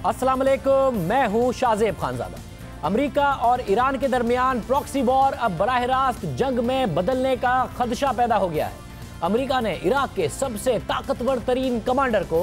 अस्सलाम वालेकुम, मैं हूं शाहजेब खानजादा। अमेरिका और ईरान के दरमियान प्रॉक्सी वॉर अब बराह रास्त जंग में बदलने का खदशा पैदा हो गया है। अमेरिका ने इराक के सबसे ताकतवर तरीन कमांडर को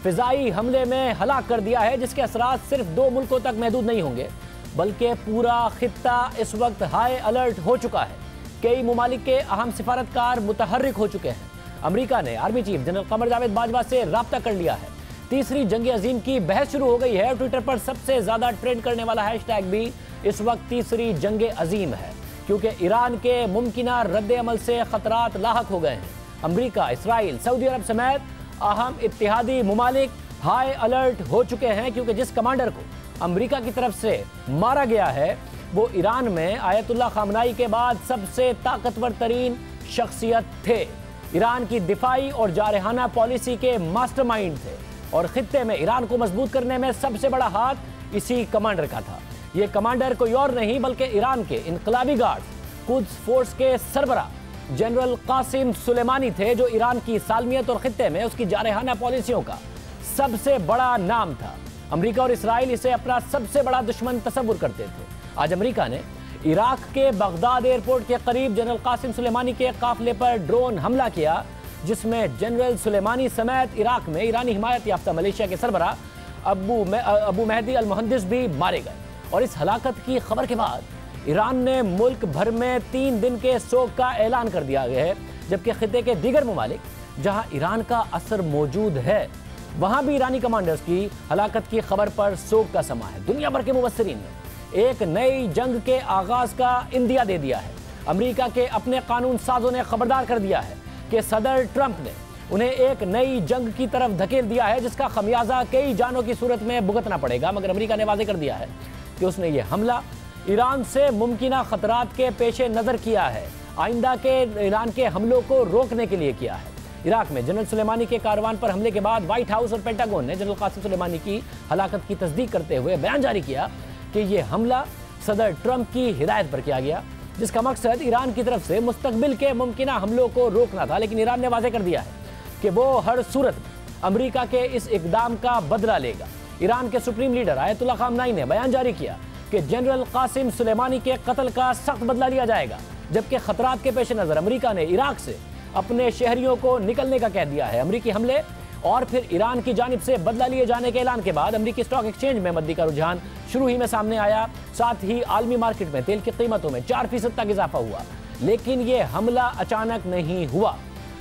फिजाई हमले में हलाक कर दिया है, जिसके असरात सिर्फ 2 मुल्कों तक महदूद नहीं होंगे बल्कि पूरा खित्ता इस वक्त हाई अलर्ट हो चुका है। कई मुमालिक के अहम सिफारतकार मुतहर्रिक हो चुके हैं। अमेरिका ने army chief general Qamar Javed Bajwa से राब्ता कर लिया है। तीसरी जंग अजीम की बहस शुरू हो गई है। ट्विटर पर सबसे ज्यादा ट्रेंड करने वाला हैशटैग भी इस वक्त तीसरी जंग अजीम है, क्योंकि ईरान के मुमकिना रद्द अमल से खतरात लाहक हो गए हैं। अमेरिका, इसराइल, सऊदी अरब समेत अहम इत्तेहादी मुमालिक हाई अलर्ट हो चुके हैं, क्योंकि जिस कमांडर को अमेरिका की तरफ से मारा गया है वो ईरान में आयतुल्लाह खामनाई के बाद सबसे ताकतवर तरीन शख्सियत थे। ईरान की दिफाई और जारहाना पॉलिसी के मास्टरमाइंड थे और खित्ते में ईरान को मजबूत करने में सबसे बड़ा हाथ इसी कमांडर का था। ये कमांडर कोई और नहीं बल्कि ईरान के इनकलाबी गार्ड कुद्स फोर्स के सरबरा जनरल कासिम सुलेमानी थे, जो ईरान की सालमियत और खित्ते में उसकी जारहाना पॉलिसियों का सबसे बड़ा नाम था। अमेरिका और इसराइल इसे अपना सबसे बड़ा दुश्मन तस्वुर करते थे। आज अमेरिका ने इराक के बगदाद एयरपोर्ट के करीब जनरल कासिम सुलेमानी के काफिले पर ड्रोन हमला किया, जिसमें जनरल सुलेमानी समेत इराक में ईरानी हिमायत याफ्ता मलेशिया के सरबरा अबू मेहदी अल मुहंदिस भी मारे गए। और इस हलाकत की खबर के बाद ईरान ने मुल्क भर में 3 दिन के शोक का ऐलान कर दिया गया है, जबकि खित्ते के दीगर मुमालिक जहां ईरान का असर मौजूद है वहां भी ईरानी कमांडर्स की हलाकत की खबर पर शोक का समा है। दुनिया भर के मुबस्सिरीन ने एक नई जंग के आगाज का इंदिया दे दिया है। अमेरिका के अपने कानून साजों ने खबरदार कर दिया है कि सदर ट्रंप ने उन्हें एक नई जंग की तरफ धकेल दिया है, जिसका खमियाजा कई जानों की सूरत में भुगतना पड़ेगा। मगर अमेरिका ने वाज़ेह कर दिया है कि उसने ये हमला ईरान से मुमकिना खतरात के पेश नज़र किया है, आइंदा के ईरान के हमलों को रोकने के लिए किया है। इराक में जनरल सुलेमानी के कारवान पर हमले के बाद व्हाइट हाउस और पेंटागन ने जनरल कासिम सुलेमानी की हलाकत की तस्दीक करते हुए बयान जारी किया कि यह हमला सदर ट्रंप की हिदायत पर किया गया, जिसका मकसद ईरान की तरफ से मुस्तकबिल के मुमकिना हमलों को रोकना था। लेकिन ईरान ने वाज़ेह कर दिया है कि वो हर सूरत में अमेरिका के इस इकदाम का बदला लेगा। ईरान के सुप्रीम लीडर आयतुल्लाह खामनाई ने बयान जारी किया कि जनरल कासिम सुलेमानी के कत्ल का सख्त बदला लिया जाएगा, जबकि खतरात के पेश नज़र अमेरिका ने इराक से अपने शहरियों को निकलने का कह दिया है। अमेरिकी हमले और फिर ईरान की जानिब से बदला लिए जाने के ऐलान के बाद अमेरिकी स्टॉक एक्सचेंज में मंदी का रुझान शुरू ही में सामने आया। साथ ही आलमी मार्केट में तेल की कीमतों में 4% तक इजाफा हुआ। लेकिन ये हमला अचानक नहीं हुआ।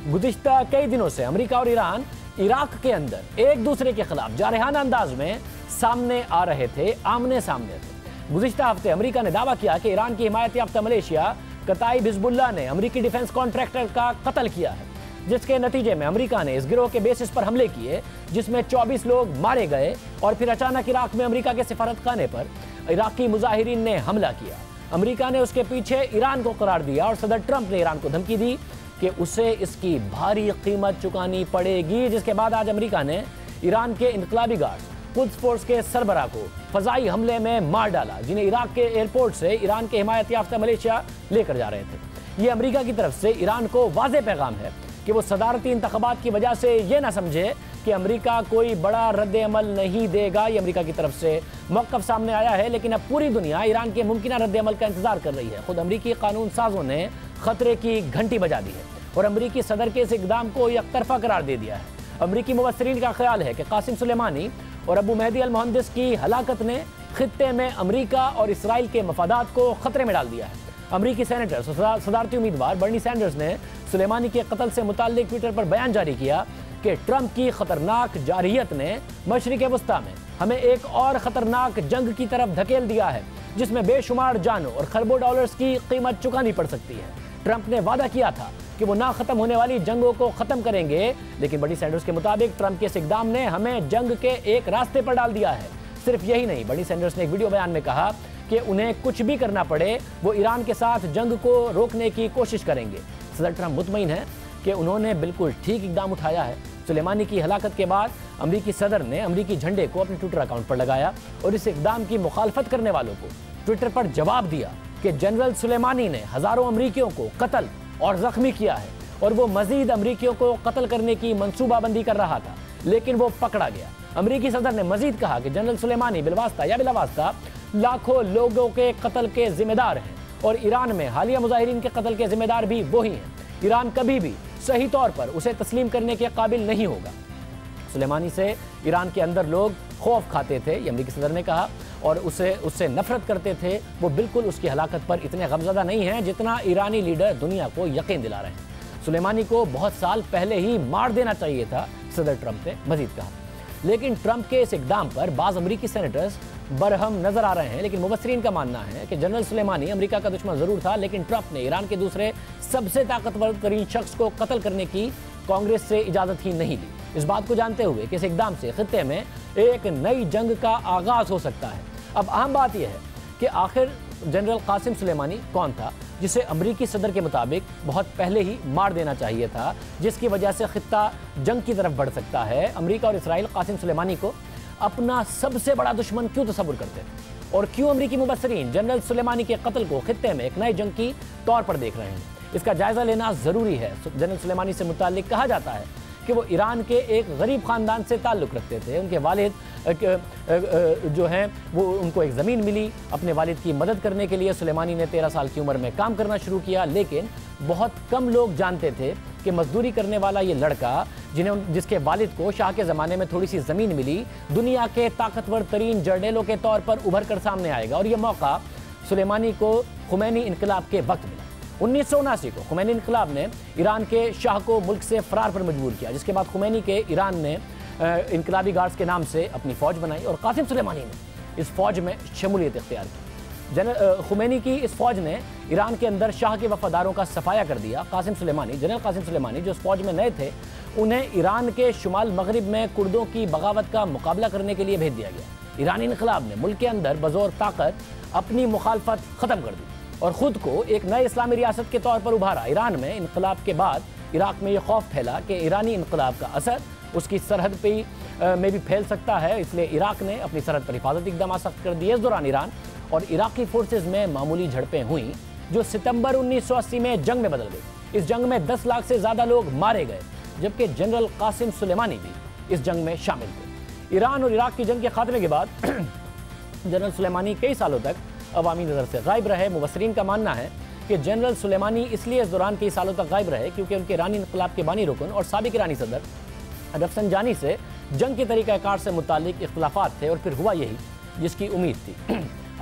गुज़िश्ता कई दिनों से अमेरिका और ईरान इराक के अंदर एक दूसरे के खिलाफ जारहाना अंदाज में सामने आ रहे थे, आमने सामने थे। गुज़िश्ता हफ्ते अमेरिका ने दावा किया कि ईरान की हिमायत याफ्ता मलेशिया कताई हिज़्बुल्लाह ने अमेरिकी डिफेंस कॉन्ट्रैक्टर का कत्ल किया है, जिसके नतीजे में अमेरिका ने इस गिरोह के बेसिस पर हमले किए, जिसमें 24 लोग मारे गए। और फिर अचानक इराक में अमेरिका के सिफारतखाने पर इराकी मुजाहिरीन ने हमला किया। अमेरिका ने उसके पीछे ईरान को करार दिया और सदर ट्रंप ने ईरान को धमकी दी कि उसे इसकी भारी कीमत चुकानी पड़ेगी। जिसके बाद आज अमेरिका ने ईरान के इनकलाबी गार्ड कुद्स फोर्स के सरबरा को फजाई हमले में मार डाला, जिन्हें इराक के एयरपोर्ट से ईरान के हिमायत याफ्ता मलेशिया लेकर जा रहे थे। ये अमेरिका की तरफ से ईरान को वाज़ेह पैगाम है कि वो सदारती इंतखाबात की वजह से ये ना समझे कि अमेरिका कोई बड़ा रद्द अमल नहीं देगा। ये अमेरिका की तरफ से मौक़िफ़ सामने आया है, लेकिन अब पूरी दुनिया ईरान के मुमकिना रद्द अमल का इंतजार कर रही है। खुद अमेरिकी कानून साजों ने खतरे की घंटी बजा दी है और अमेरिकी सदर के इस इक़दाम को एकतरफा करार दे दिया है। अमेरिकी मुबस्सिरीन का ख्याल है कि कासिम सुलेमानी और अबू मेहदी अल मुहंदिस की हलाकत ने खित्ते में अमेरिका और इसराइल के मफादात को खतरे में डाल दिया है। अमेरिकी सेनेटर सदारती उम्मीदवार बर्नी सैंडर्स ने सुलेमानी के कत्ल से मुताल्लिक ट्विटर पर बयान जारी किया कि ट्रंप की खतरनाक जारहियत ने मशरिक़ वस्ता में हमें एक और खतरनाक जंग की तरफ धकेल दिया है, जिसमें बेशुमार जानों और खरबों डॉलर्स की कीमत चुकानी पड़ सकती है। ट्रंप ने वादा किया था कि वो ना खत्म होने वाली जंगों को खत्म करेंगे, लेकिन बर्नी सैंडर्स के मुताबिक ट्रंप के इस इक़दाम ने हमें जंग के एक रास्ते पर डाल दिया है। सिर्फ यही नहीं, बर्नी सैंडर्स ने एक वीडियो बयान में कहा कि उन्हें कुछ भी करना पड़े वो ईरान के साथ जंग को रोकने की कोशिश करेंगे। सदर ट्रंप मुतमईन है कि उन्होंने बिल्कुल ठीक इक़दाम उठाया है। सुलेमानी की हलाकत के बाद अमेरिकी सदर ने अमेरिकी झंडे को अपने ट्विटर अकाउंट पर लगाया और इस इक़दाम की मुखालफत करने वालों को ट्विटर पर जवाब दिया कि जनरल सुलेमानी ने हज़ारों अमेरिकियों को कत्ल और ज़ख्मी किया है और वो मज़ीद अमेरिकियों को कत्ल करने की मनसूबाबंदी कर रहा था। लेकिन वो पकड़ा गया। अमेरिकी सदर ने मजीद कहा कि जनरल सुलेमानी बिलवास्ता या बिलावास्ता लाखों लोगों के कत्ल के जिम्मेदार हैं और ईरान में हालिया मुजाहिरीन के कत्ल के जिम्मेदार भी वही हैं। ईरान कभी भी सही तौर पर उसे तस्लीम करने के काबिल नहीं होगा। सुलेमानी से ईरान के अंदर लोग खौफ खाते थे, ये अमेरिकी सदर ने कहा, और उससे नफरत करते थे। वो बिल्कुल उसकी हलाकत पर इतने गमज़दा नहीं हैं जितना ईरानी लीडर दुनिया को यकीन दिला रहे हैं। सुलेमानी को बहुत साल पहले ही मार देना चाहिए था, सदर ट्रंप ने मजीद कहा। लेकिन ट्रंप के इस इकदाम पर बाज़ अमरीकी सेनेटर्स बरहम नजर आ रहे हैं। लेकिन मुबस्सरीन का मानना है कि जनरल सुलेमानी अमेरिका का दुश्मन जरूर था, लेकिन ट्रंप ने ईरान के दूसरे सबसे ताकतवर तरीन शख्स को कत्ल करने की कांग्रेस से इजाजत ही नहीं ली। इस बात को जानते हुए कि इस इकदाम से खित्ते में एक नई जंग का आगाज हो सकता है। अब अहम बात यह है कि आखिर जनरल कासिम सुलेमानी कौन था, जिसे अमरीकी सदर के मुताबिक बहुत पहले ही मार देना चाहिए था, जिसकी वजह से खित्ता जंग की तरफ बढ़ सकता है। अमरीका और इसराइल कासिम सुलेमानी को अपना सबसे बड़ा दुश्मन क्यों तस्वुर करते हैं और क्यों अमरीकी मुबस्सरीन जनरल सुलेमानी के कत्ल को खित्ते में एक नई जंग की तौर पर देख रहे हैं, इसका जायजा लेना जरूरी है। जनरल सुलेमानी से मुताल्लिक कहा जाता है कि वो ईरान के एक गरीब खानदान से ताल्लुक़ रखते थे। उनके वालिद जो हैं वो उनको एक ज़मीन मिली, अपने वालिद की मदद करने के लिए सुलेमानी ने 13 साल की उम्र में काम करना शुरू किया। लेकिन बहुत कम लोग जानते थे कि मजदूरी करने वाला ये लड़का, जिसके वालिद को शाह के ज़माने में थोड़ी सी ज़मीन मिली, दुनिया के ताकतवर तरीन जर्नैलों के तौर पर उभर कर सामने आएगा। और यह मौका सुलेमानी को खुमैनी इनकलाब के वक्त मिला। 1979 को खुमैनी इनकलाब ने ईरान के शाह को मुल्क से फरार पर मजबूर किया, जिसके बाद खुमैनी के ईरान ने इनकलाबी गार्ड्स के नाम से अपनी फ़ौज बनाई और कासिम सुलेमानी ने इस फ़ौज में शमूलियत इख्तियार की। खुमैनी की इस फ़ौज ने ईरान के अंदर शाह के वफादारों का सफाया कर दिया। जनरल कासिम सुलेमानी जो इस फ़ौज में नए थे, उन्हें ईरान के शुमाल मगरिब में कुर्दों की बगावत का मुकाबला करने के लिए भेज दिया गया। ईरानी इनकलाब ने मुल्क के अंदर बज़ोर ताकत अपनी मुखालफत ख़त्म कर दी और ख़ुद को एक नए इस्लामी रियासत के तौर पर उभारा। ईरान में इनकलाब के बाद इराक में यह खौफ फैला कि ईरानी इनकलाब का असर उसकी सरहद पे में भी फैल सकता है, इसलिए इराक ने अपनी सरहद पर हिफाजती इक़दाम सख्त कर दिए। इस दौरान ईरान और इराकी फोर्सेज में मामूली झड़पें हुई जो सितंबर 1980 में जंग में बदल गई। इस जंग में 10 लाख से ज़्यादा लोग मारे गए, जबकि जनरल कासिम सुलेमानी भी इस जंग में शामिल थे। ईरान और इराक की जंग के खात्मे के बाद जनरल सुलेमानी कई सालों तक अवामी नज़र से गायब रहे। मुबस्सरीन का मानना है कि जनरल सुलेमानी इसलिए इस दौरान कई सालों तक गायब रहे क्योंकि उनके ईरानी इनकलाब के बानी रुकन और साबिक ईरानी सदर रफसंजानी से जंग के तरीक़ाकार से मुतालिक इख्तिलाफात थे और फिर हुआ यही जिसकी उम्मीद थी।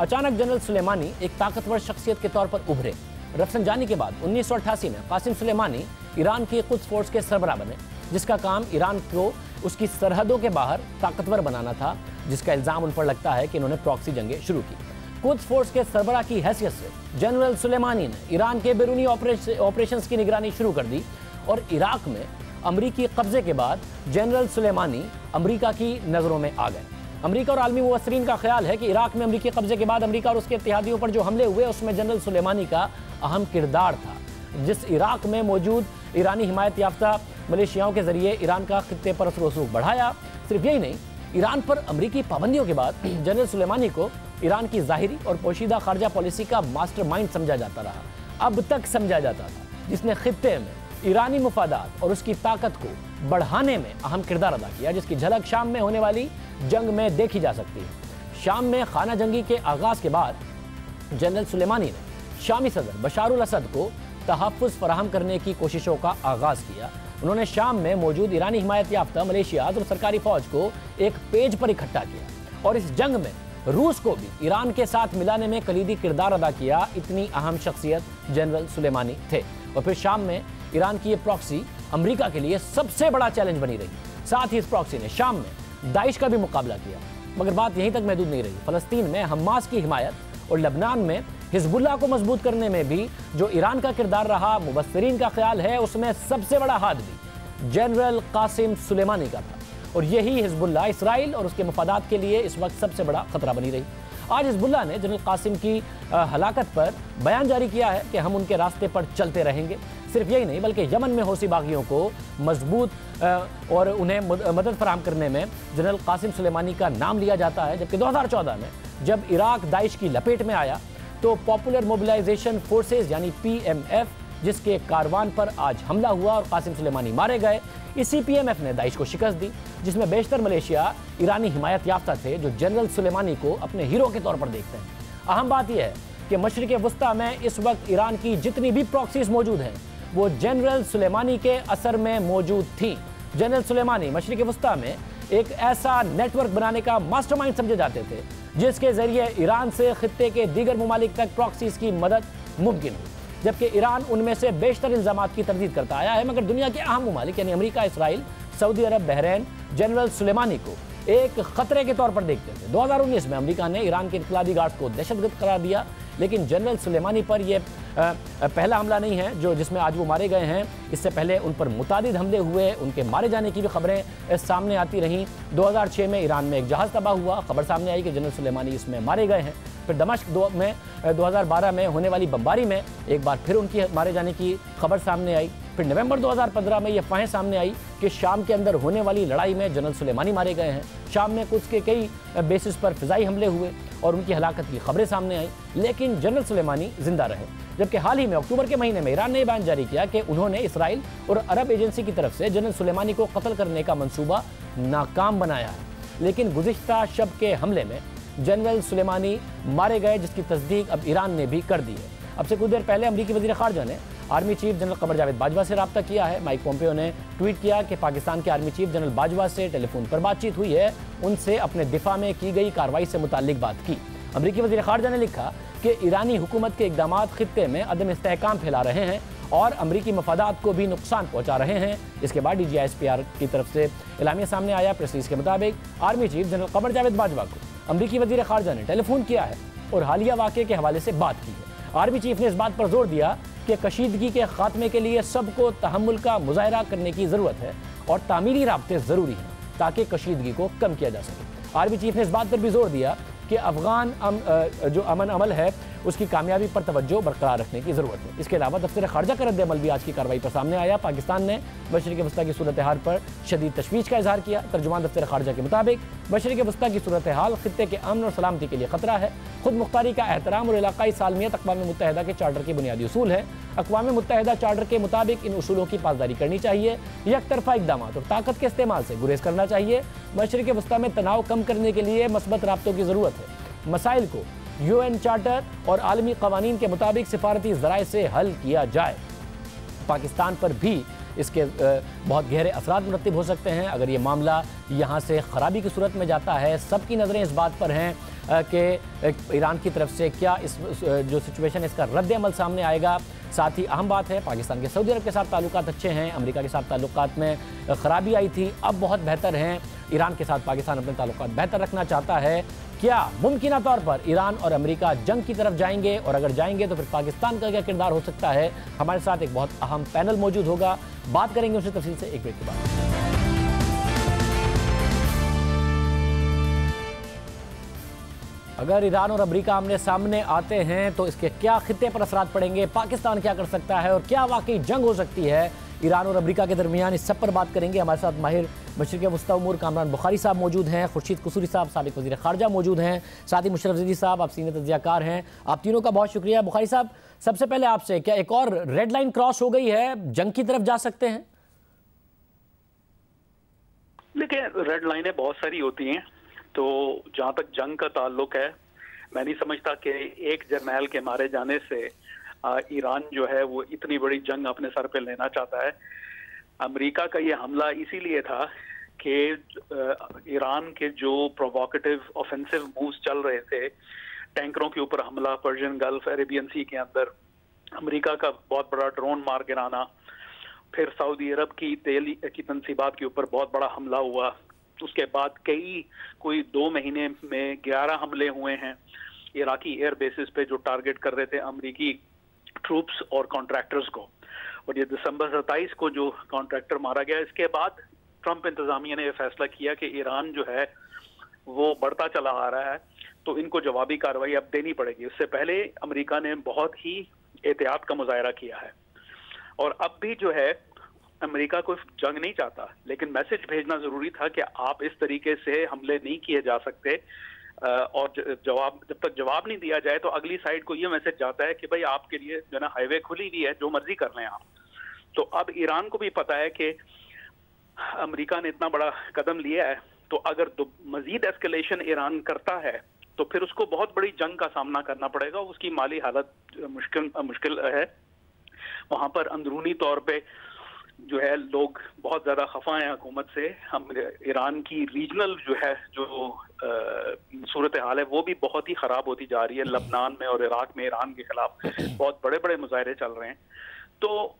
अचानक जनरल सुलेमानी एक ताकतवर शख्सियत के तौर पर उभरे। रफसंजानी के बाद 1988 में कासिम सुलेमानी ईरान की कुद्स फोर्स के सरबरा बने, जिसका काम ईरान को उसकी सरहदों के बाहर ताकतवर बनाना था, जिसका इल्ज़ाम उन पर लगता है कि इन्होंने प्रॉक्सी जंगें शुरू की। कुद्स फोर्स के सरबरा की हैसियत से जनरल सुलेमानी ने ईरान के बैरूनी ऑपरेशंस की निगरानी शुरू कर दी और इराक में अमरीकी कब्जे के बाद जनरल सुलेमानी अमरीका की नज़रों में आ गए। अमरीका और आलमी मुबस्सरीन का ख्याल है कि इराक में अमरीकी कब्जे के बाद अमरीका और उसके इत्तेहादियों पर जो हमले हुए उसमें जनरल सुलेमानी का अहम किरदार था, जिस इराक में मौजूद ईरानी हिमायत याफ्ता मलेशियाओं के जरिए ईरान का खित्ते पर असर रसूख बढ़ाया। सिर्फ यही नहीं, ईरान पर अमरीकी पाबंदियों के बाद जनरल सुलेमानी को ईरान की ज़ाहिरी और पोशीदा खारजा पॉलिसी का मास्टरमाइंड समझा जाता रहा, अब तक समझा जाता था, जिसने खित्ते में ईरानी मुफादात और उसकी ताकत को बढ़ाने में अहम किरदार अदा किया, जिसकी झलक शाम में होने वाली जंग में देखी जा सकती है। शाम में खाना जंगी के आगाज़ के बाद जनरल सुलेमानी ने शामी सदर बशार अल असद को तहफ़्फ़ुज़ फराहम करने की कोशिशों का आगाज़ किया। उन्होंने शाम में मौजूद ईरानी हिमायत याफ्ता मलेशियाज़ और सरकारी फ़ौज को एक पेज पर इकट्ठा किया और इस जंग में रूस को भी ईरान के साथ मिलाने में कलीदी किरदार अदा किया। इतनी अहम शख्सियत जनरल सुलेमानी थे। और फिर शाम में ईरान की ये प्रॉक्सी अमेरिका के लिए सबसे बड़ा चैलेंज बनी रही। साथ ही इस प्रॉक्सी ने शाम में दाइश का भी मुकाबला किया, मगर बात यहीं तक महदूद नहीं रही। फ़लस्तीन में हमास की हिमायत और लबनान में हिजबुल्लाह को मजबूत करने में भी जो ईरान का किरदार रहा, मुबस्सरीन का ख्याल है उसमें सबसे बड़ा हाथ भी जनरल कासिम सुलेमानी का था। और यही हिजबुल्लाह इसराइल और उसके मफादात के लिए इस वक्त सबसे बड़ा खतरा बनी रही। आज हिजबुल्लाह ने जनरल कासिम की हलाकत पर बयान जारी किया है कि हम उनके रास्ते पर चलते रहेंगे। सिर्फ यही नहीं, बल्कि यमन में हौसी बागियों को मजबूत और उन्हें मदद फराहम करने में जनरल कासिम सुलेमानी का नाम लिया जाता है। जबकि 2014 में जब इराक दाइश की लपेट में आया तो पॉपुलर मोबिलाइजेशन फोर्सेज यानी PMF जिसके कारवान पर आज हमला हुआ और कासिम सुलेमानी मारे गए। इसी पीएमएफ ने दाइश को शिकस्त दी, जिसमें बेशतर मलेशिया ईरानी हिमायत याफ्ता थे जो जनरल सुलेमानी को अपने हीरो के तौर पर देखते हैं। अहम बात यह है कि मशरिक वस्ता में इस वक्त ईरान की जितनी भी प्रॉक्सीज मौजूद हैं वो जनरल सुलेमानी के असर में मौजूद थी। जनरल सुलेमानी मशरिक वस्ता में एक ऐसा नेटवर्क बनाने का मास्टरमाइंड समझे जाते थे जिसके जरिए ईरान से खित्ते के दीगर ममालिक तक प्रॉक्सीज की मदद मुमकिन हुई, जबकि ईरान उनमें से बेशतर इल्जामात की तरदीद करता आया है। मगर दुनिया के अहम ममालिक यानी अमेरिका, इसराइल, सऊदी अरब, बहरीन जनरल सुलेमानी को एक खतरे के तौर पर देखते थे। 2019 में अमेरिका ने ईरान के इनकलाबी गार्ड्स को दहशतगर्द करार दिया, लेकिन जनरल सुलेमानी पर यह पहला हमला नहीं है जिसमें आज वो मारे गए हैं। इससे पहले उन पर मुतादिद हमले हुए, उनके मारे जाने की भी खबरें सामने आती रहीं। 2006 में ईरान में एक जहाज़ तबाह हुआ, खबर सामने आई कि जनरल सुलेमानी इसमें मारे गए हैं। फिर दमिश्क में 2012 में होने वाली बमबारी में एक बार फिर उनकी मारे जाने की खबर सामने आई। फिर नवंबर 2015 में यह अफवाहें सामने आई कि शाम के अंदर होने वाली लड़ाई में जनरल सुलेमानी मारे गए हैं। शाम में कुछ के कई बेसिस पर फिजाई हमले हुए और उनकी हलाकत की खबरें सामने आई, लेकिन जनरल सुलेमानी जिंदा रहे। जबकि हाल ही में अक्टूबर के महीने में ईरान ने बयान जारी किया कि उन्होंने इसराइल और अरब एजेंसी की तरफ से जनरल सुलेमानी को कत्ल करने का मंसूबा नाकाम बनाया है। लेकिन गुज़िश्ता शब के हमले में जनरल सुलेमानी मारे गए, जिसकी तस्दीक अब ईरान ने भी कर दी है। अब से कुछ देर पहले अमरीकी वज़ीर ख़ारजा ने army chief general Qamar Javed Bajwa से रब्ता किया है। माइक पोम्पियो ने ट्वीट किया कि पाकिस्तान के आर्मी चीफ जनरल बाजवा से टेलीफोन पर बातचीत हुई है, उनसे अपने दिफा में की गई कार्रवाई से मुताल्लिक बात की। अमरीकी वज़ीर ख़ारजा ने लिखा कि ईरानी हुकूमत के इक़दामात खित्ते में अदम इस्तेहकाम फैला रहे हैं और अमरीकी मफादात को भी नुकसान पहुँचा रहे हैं। इसके बाद DGISPR की तरफ से एलामिया सामने आया। प्रेस रिलीज के मुताबिक army chief general Qamar Javed Bajwa को अमरीकी वज़ीर ख़ारजा ने टेलीफोन किया है और हालिया वाक़े के हवाले से बात की है। आर्मी चीफ ने इस बात पर जोर दिया कि कशीदगी के खात्मे के लिए सबको तहम्मुल का मुजाहरा करने की ज़रूरत है और तामीरी राब्ते ज़रूरी हैं ताकि कशीदगी को कम किया जा सके। आर्मी चीफ ने इस बात पर भी जोर दिया कि अफगान जो अमन अमल है उसकी कामयाबी पर तवज्जो बरकरार रखने की ज़रूरत है। इसके अलावा दफ्तर ख़ारजा का रद्द-ए-अमल भी आज की कार्रवाई पर सामने आया। पाकिस्तान ने मशरिक़ वस्ता की सूरत हाल पर शदीद तशवीश का इजहार किया। तर्जुमान दफ्तर ख़ारजा के मुताबिक मशरिक़ वस्ता की सूरत हाल खित्ते के अमन और सलामती के लिए ख़तरा है। खुद मुख्तारी का एहतराम और इलाकाई सालमियत अक़वाम मुत्तहिदा के चार्टर के बुनियादी उसूल है। अक़वाम मुत्तहिदा चार्टर के मुताबिक इन उसूलों की पासदारी करनी चाहिए। यकतरफ़ा इक़दाम और ताकत के इस्तेमाल से गुरेज करना चाहिए। मशरिक़ वस्ता में तनाव कम करने के लिए मस्बत राब्तों की ज़रूरत है। मसाइल को UN चार्टर और आलमी कवानीन के मुताबिक सिफारती ज़राए से हल किया जाए। पाकिस्तान पर भी इसके बहुत गहरे असरात मुरतब हो सकते हैं अगर ये मामला यहाँ से ख़राबी की सूरत में जाता है। सबकी नज़रें इस बात पर हैं कि ईरान की तरफ से क्या इस जो सिचुएशन है इसका रद्द-ए-अमल सामने आएगा। साथ ही अहम बात है पाकिस्तान के सऊदी अरब के साथ ताल्लुकात अच्छे हैं, अमेरिका के साथ ताल्लुकात में ख़राबी आई थी, अब बहुत बेहतर हैं। ईरान के साथ पाकिस्तान अपने ताल्लुकात बेहतर रखना चाहता है। क्या मुमकिन तौर पर ईरान और अमेरिका जंग की तरफ जाएंगे, और अगर जाएंगे तो फिर पाकिस्तान का क्या किरदार हो सकता है? हमारे साथ एक बहुत अहम पैनल मौजूद होगा, बात करेंगे उससे तफसील से एक ब्रेक के बाद। अगर ईरान और अमेरिका आमने सामने आते हैं तो इसके क्या खित्ते पर असरात पड़ेंगे, पाकिस्तान क्या कर सकता है और क्या वाकई जंग हो सकती है ईरान और अमेरिका के दरमियान, इस सब पर बात करेंगे। हमारे साथ माहिर मशरिक़ वस्ता उमूर कामरान बुखारी साहब मौजूद हैं, खुर्शीद कसूरी साहब साबिक़ वज़ीर ख़ारजा मौजूद हैं, साथ ही मुशर्रफ ज़ीदी साहब आप सीनियर तज्ज़ियाकार हैं। आप तीनों का बहुत शुक्रिया। बुखारी साहब, सबसे पहले आपसे, क्या एक और रेड लाइन क्रॉस हो गई है, जंग की तरफ जा सकते हैं? देखिए, रेड लाइनें बहुत सारी होती हैं, तो जहाँ तक जंग का ताल्लुक है मैं नहीं समझता कि एक जर्नैल के मारे जाने से ईरान जो है वो इतनी बड़ी जंग अपने सर पे लेना चाहता है। अमेरिका का ये हमला इसीलिए था कि ईरान के जो प्रोवोकेटिव ऑफेंसिव मूव्स चल रहे थे, टैंकरों के ऊपर हमला, पर्शियन गल्फ, अरेबियन सी के अंदर अमेरिका का बहुत बड़ा ड्रोन मार गिराना, फिर सऊदी अरब की तेल की तनसीबात के ऊपर बहुत बड़ा हमला हुआ, उसके बाद कोई 2 महीने में 11 हमले हुए हैं इराकी एयर बेसिस पे जो टारगेट कर रहे थे अमेरिकी ट्रूप्स और कॉन्ट्रैक्टर्स को। और ये दिसंबर 27 को जो कॉन्ट्रैक्टर मारा गया, इसके बाद ट्रंप इंतजामिया ने यह फैसला किया कि ईरान जो है वो बढ़ता चला आ रहा है, तो इनको जवाबी कार्रवाई अब देनी पड़ेगी। उससे पहले अमेरिका ने बहुत ही एहतियात का मुजाहरा किया है, और अब भी जो है अमेरिका कोई जंग नहीं चाहता, लेकिन मैसेज भेजना जरूरी था कि आप इस तरीके से हमले नहीं किए जा सकते। और जब तक जवाब नहीं दिया जाए तो अगली साइड को ये मैसेज जाता है कि भाई आपके लिए जो ना हाईवे खुली हुई है, जो मर्जी कर लें आप। तो अब ईरान को भी पता है कि अमेरिका ने इतना बड़ा कदम लिया है, तो अगर मजीद एस्केलेशन ईरान करता है तो फिर उसको बहुत बड़ी जंग का सामना करना पड़ेगा। उसकी माली हालत मुश्किल है। वहां पर अंदरूनी तौर पे जो है लोग बहुत ज्यादा खफा हैं हुकूमत से। हम ईरान की रीजनल जो सूरत हाल है वो भी बहुत ही खराब होती जा रही है। लबनान में और इराक में ईरान के खिलाफ बहुत बड़े बड़े मुजाहरे चल रहे हैं। तो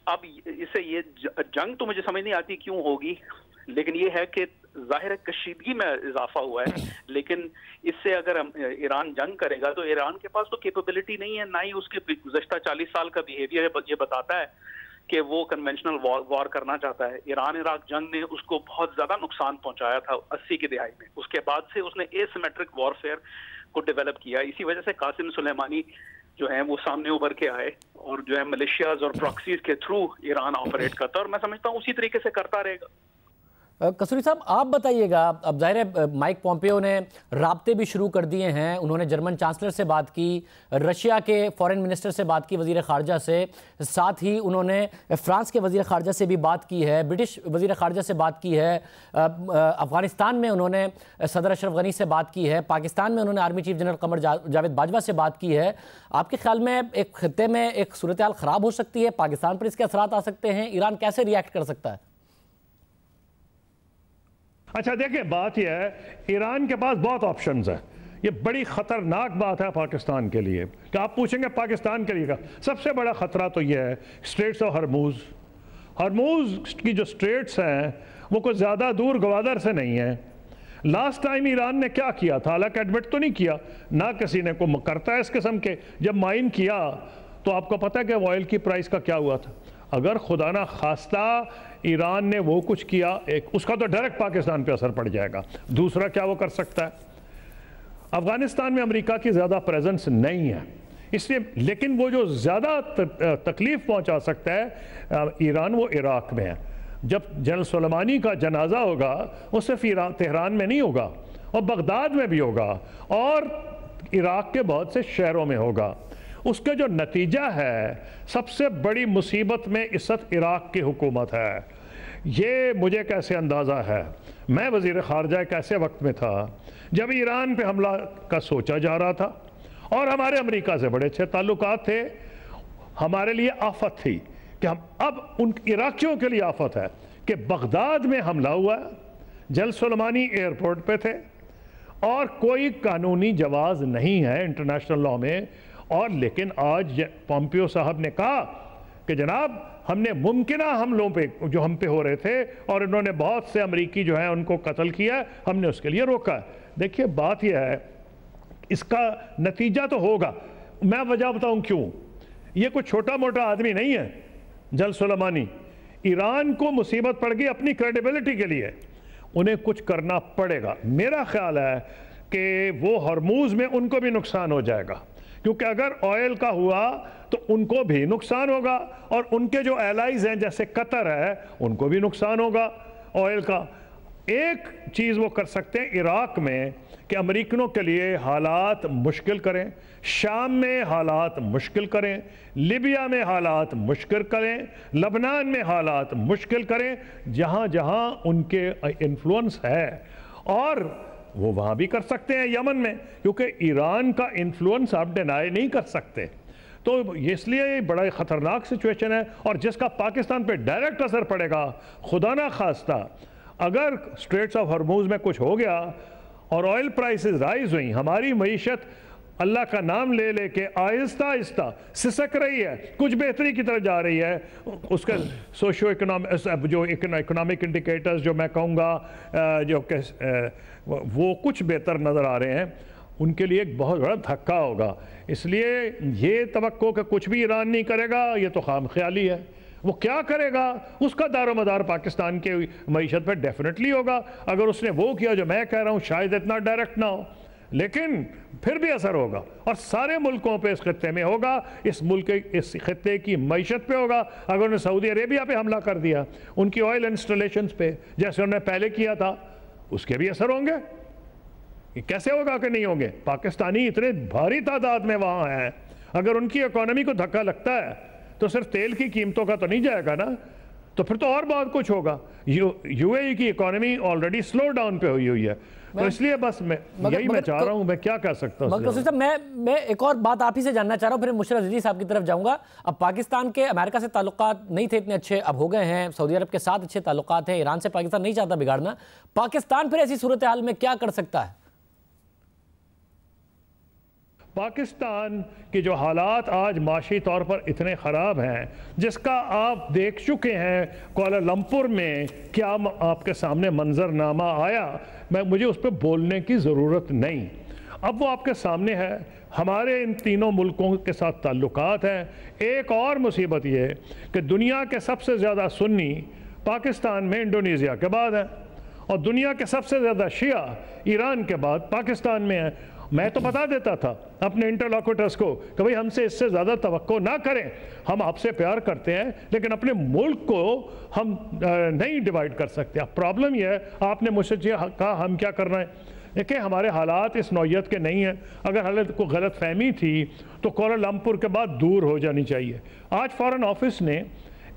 अब इससे ये जंग तो मुझे समझ नहीं आती क्यों होगी, लेकिन ये है कि जाहिर है कशीदगी में इजाफा हुआ है। लेकिन इससे अगर ईरान जंग करेगा तो ईरान के पास तो कैपेबिलिटी नहीं है, ना ही उसके गुज़श्ता 40 साल का बिहेवियर ये बताता है कि वो कन्वेंशनल वॉर करना चाहता है। ईरान इराक जंग ने उसको बहुत ज्यादा नुकसान पहुंचाया था 80 की दहाई में। उसके बाद से उसने एसिमेट्रिक वॉरफेयर को डेवलप किया। इसी वजह से कासिम सुलेमानी जो है वो सामने उभर के आए और जो है मलेशियाज और प्रॉक्सीज के थ्रू ईरान ऑपरेट करता है, और मैं समझता हूँ उसी तरीके से करता रहेगा। कसूरी साहब, आप बताइएगा, अब जाहिर है माइक पॉम्पियो ने राब्ते भी शुरू कर दिए हैं। उन्होंने जर्मन चांसलर से बात की, रशिया के फॉरेन मिनिस्टर से बात की, वजीर ख़ारजा से, साथ ही उन्होंने फ्रांस के वजीर ख़ारजा से भी बात की है, ब्रिटिश वजीर ख़ारजा से बात की है, अफ़गानिस्तान में उन्होंने सदर अशरफ गनी से बात की है, पाकिस्तान में उन्होंने army chief general Qamar Javed Bajwa से बात की है। आपके ख्याल में एक खित्ते में एक सूरत हाल ख़राब हो सकती है, पाकिस्तान पर इसके असरात आ सकते हैं, ईरान कैसे रिएक्ट कर सकता है? अच्छा देखिए, बात यह है ईरान के पास बहुत ऑप्शंस है। ये बड़ी ख़तरनाक बात है पाकिस्तान के लिए कि आप पूछेंगे पाकिस्तान के लिए का सबसे बड़ा ख़तरा तो यह है स्ट्रेट्स ऑफ हरमूज़ की जो स्ट्रेट्स हैं वो कुछ ज़्यादा दूर गवादर से नहीं है। लास्ट टाइम ईरान ने क्या किया था, हालांकि एडमिट तो नहीं किया, ना किसी ने को करता है इस किस्म के, जब माइन किया तो आपको पता है कि ऑयल की प्राइस का क्या हुआ था। अगर खुदा ना खास्ता ईरान ने वो कुछ किया, एक उसका तो डायरेक्ट पाकिस्तान पे असर पड़ जाएगा। दूसरा क्या वो कर सकता है, अफगानिस्तान में अमेरिका की ज़्यादा प्रेजेंस नहीं है इसलिए, लेकिन वो जो ज़्यादा तकलीफ पहुंचा सकता है ईरान, वो इराक में है। जब जनरल सुलेमानी का जनाजा होगा वो सिर्फ तेहरान में नहीं होगा और बगदाद में भी होगा और इराक के बहुत से शहरों में होगा। उसका जो नतीजा है, सबसे बड़ी मुसीबत में इस वक्त इराक की हुकूमत है। ये मुझे कैसे अंदाज़ा है, मैं वज़ीर ख़ारजा एक ऐसे वक्त में था जब ईरान पे हमला का सोचा जा रहा था और हमारे अमेरिका से बड़े अच्छे ताल्लुकात थे। हमारे लिए आफत थी कि हम अब उन इराकियों के लिए आफत है कि बगदाद में हमला हुआ, जनरल सुलेमानी एयरपोर्ट पे थे और कोई कानूनी जवाज़ नहीं है इंटरनेशनल लॉ में। और लेकिन आज पॉम्पियो साहब ने कहा कि जनाब हमने मुमकिन हमलों पे जो हम पे हो रहे थे और इन्होंने बहुत से अमरीकी जो है उनको कत्ल किया, हमने उसके लिए रोका है। देखिए बात यह है, इसका नतीजा तो होगा। मैं वजह बताऊं क्यों। ये कोई छोटा मोटा आदमी नहीं है जनरल सुलेमानी। ईरान को मुसीबत पड़ गई अपनी क्रेडिबिलिटी के लिए, उन्हें कुछ करना पड़ेगा। मेरा ख्याल है कि वो हरमूज़ में उनको भी नुकसान हो जाएगा, क्योंकि अगर ऑयल का हुआ तो उनको भी नुकसान होगा और उनके जो एलाइज हैं जैसे कतर है उनको भी नुकसान होगा ऑयल का। एक चीज़ वो कर सकते हैं इराक में कि अमेरिकनों के लिए हालात मुश्किल करें, शाम में हालात मुश्किल करें, लिबिया में हालात मुश्किल करें, लबनान में हालात मुश्किल करें, जहाँ जहाँ उनके इन्फ्लुएंस है। और वो वहाँ भी कर सकते हैं यमन में, क्योंकि ईरान का इन्फ्लुएंस आप डिनाई नहीं कर सकते। तो इसलिए बड़ा ख़तरनाक सिचुएशन है और जिसका पाकिस्तान पे डायरेक्ट असर पड़ेगा। खुदा ना खास्ता अगर स्ट्रेट्स ऑफ हरमूज़ में कुछ हो गया और ऑयल प्राइसेस राइज हुई, हमारी मईशत अल्लाह का नाम ले लेके आहिस्ता आहिस्ता सिसक रही है, कुछ बेहतरी की तरफ जा रही है। उसके सोशो इकोनॉमिक इंडिकेटर्स जो मैं कहूँगा जो वो कुछ बेहतर नज़र आ रहे हैं, उनके लिए एक बहुत बड़ा धक्का होगा। इसलिए ये तवक्को कि कुछ भी ईरान नहीं करेगा, ये तो खाम ख्याली है। वो क्या करेगा उसका दारोमदार पाकिस्तान के मईशत पर डेफिनेटली होगा। अगर उसने वो किया जो मैं कह रहा हूँ, शायद इतना डायरेक्ट ना हो, लेकिन फिर भी असर होगा और सारे मुल्कों पे इस खत्ते में होगा। इस मुल्क इस खत्ते की मईशत पे होगा। अगर उन्होंने सऊदी अरेबिया पे हमला कर दिया, उनकी ऑयल इंस्टॉलेशंस पे, जैसे उन्होंने पहले किया था, उसके भी असर होंगे। ये कैसे होगा कि नहीं होंगे? पाकिस्तानी इतने भारी तादाद में वहाँ हैं, अगर उनकी इकोनॉमी को धक्का लगता है तो सिर्फ तेल की कीमतों का तो नहीं जाएगा ना, तो फिर तो और बहुत कुछ होगा। यूएई की इकोनॉमी ऑलरेडी स्लो डाउन पे हुई है, तो इसलिए बस मैं चाह रहा हूं, मैं क्या कर सकता हूं। मैं एक और बात आप ही से जानना चाह रहा हूं, फिर मुशर्रफ अजीज साहब की तरफ जाऊंगा। अब पाकिस्तान के अमेरिका से ताल्लुकात नहीं थे इतने अच्छे, अब हो गए हैं। सऊदी अरब के साथ अच्छे ताल्लुकात हैं। ईरान से पाकिस्तान नहीं चाहता बिगाड़ना। पाकिस्तान फिर ऐसी सूरत हाल में क्या कर सकता है? पाकिस्तान के जो हालात आज माशी तौर पर इतने ख़राब हैं, जिसका आप देख चुके हैं कुआलालंपुर में, क्या आपके सामने मंजरनामा आया, मुझे उस पर बोलने की ज़रूरत नहीं। अब वो आपके सामने है। हमारे इन तीनों मुल्कों के साथ ताल्लुकात हैं। एक और मुसीबत ये है कि दुनिया के सबसे ज़्यादा सुन्नी पाकिस्तान में इंडोनेशिया के बाद है, और दुनिया के सबसे ज़्यादा शिया ईरान के बाद पाकिस्तान में है। मैं तो बता देता था अपने इंटरलॉक्यूटर्स को कि भाई हमसे इससे ज़्यादा तवक्को ना करें, हम आपसे प्यार करते हैं लेकिन अपने मुल्क को हम नहीं डिवाइड कर सकते। अब प्रॉब्लम यह है, आपने मुझसे कहा हम क्या कर रहे हैं। देखिए, हमारे हालात इस नौयत के नहीं हैं। अगर हालत को गलत फहमी थी तो कुआलालंपुर के बाद दूर हो जानी चाहिए। आज फॉरेन ऑफिस ने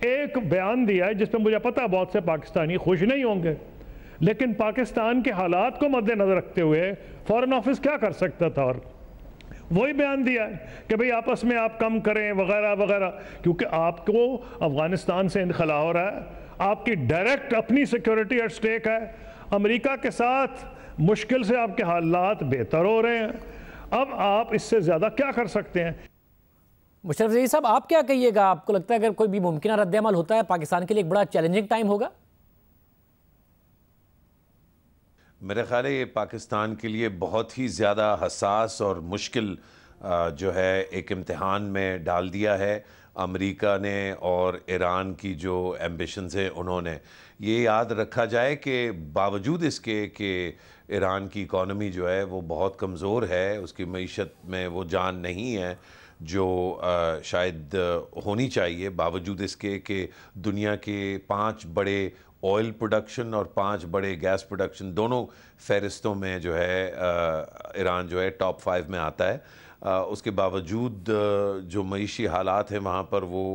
एक बयान दिया है जिसमें मुझे पता है बहुत से पाकिस्तानी खुश नहीं होंगे, लेकिन पाकिस्तान के हालात को मद्देनजर रखते हुए फॉरेन ऑफिस क्या कर सकता था, और वही बयान दिया है कि भाई आपस में आप कम करें वगैरह वगैरह, क्योंकि आपको अफगानिस्तान से इनखला हो रहा है, आपकी डायरेक्ट अपनी सिक्योरिटी एट स्टेक है। अमेरिका के साथ मुश्किल से आपके हालात बेहतर हो रहे हैं, अब आप इससे ज़्यादा क्या कर सकते हैं? मुशर्रफ अजीज साहब, आप क्या कहिएगा? आपको लगता है अगर कोई भी मुमकिन रद्द-ए-अमल होता है पाकिस्तान के लिए एक बड़ा चैलेंजिंग टाइम होगा? मेरे ख्याल है ये पाकिस्तान के लिए बहुत ही ज़्यादा हसास और मुश्किल जो है एक इम्तिहान में डाल दिया है अमेरिका ने, और ईरान की जो एम्बिशंस हैं उन्होंने। ये याद रखा जाए कि बावजूद इसके कि ईरान की इकॉनमी जो है वो बहुत कमज़ोर है, उसकी मईशत में वो जान नहीं है जो शायद होनी चाहिए, बावजूद इसके कि दुनिया के 5 बड़े ऑयल प्रोडक्शन और 5 बड़े गैस प्रोडक्शन दोनों फहरिस्तों में जो है ईरान जो है टॉप 5 में आता है। उसके बावजूद जो मईशी हालात हैं वहाँ पर वो